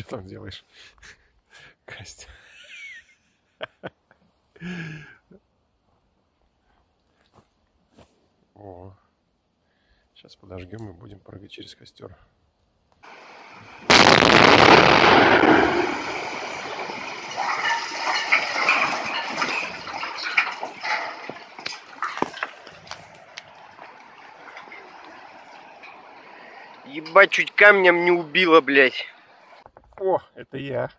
что там делаешь? Костя. О, сейчас подожгем и будем прыгать через костер. Ебать, чуть камнем не убило, блядь. О, это я.